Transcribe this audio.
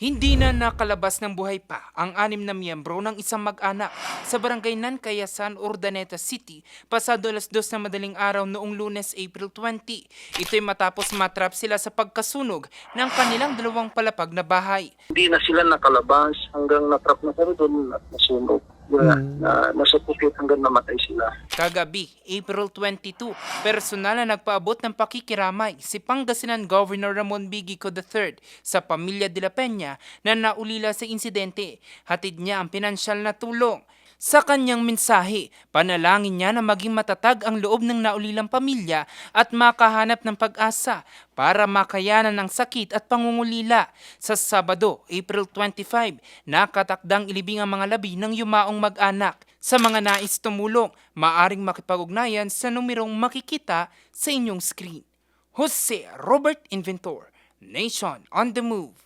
Hindi na nakalabas ng buhay pa ang 6 na miyembro ng isang mag-anak sa barangay Nancayasan, Urdaneta City pasado 2:00 na madaling araw noong Lunes, April 20. Ito'y matapos matrap sila sa pagkasunog ng kanilang 2 palapag na bahay. Hindi na sila nakalabas hanggang natrap na sila doon at nasunog. Nasupukit hanggang namatay sila. Kagabi, April 22, personal na nagpaabot ng pakikiramay si Pangasinan Governor Ramon Bigico III sa pamilya de la Peña na naulila sa insidente. Hatid niya ang pinansyal na tulong. Sa kanyang mensahe, panalangin niya na maging matatag ang loob ng naulilang pamilya at makahanap ng pag-asa para makayanan ng sakit at pangungulila. Sa Sabado, April 25, nakatakdang ilibing ang mga labi ng yumaong mag-anak. Sa mga nais tumulong, maaring makipag-ugnayan sa numerong makikita sa inyong screen. Jose Robert Inventor, Nation on the Move.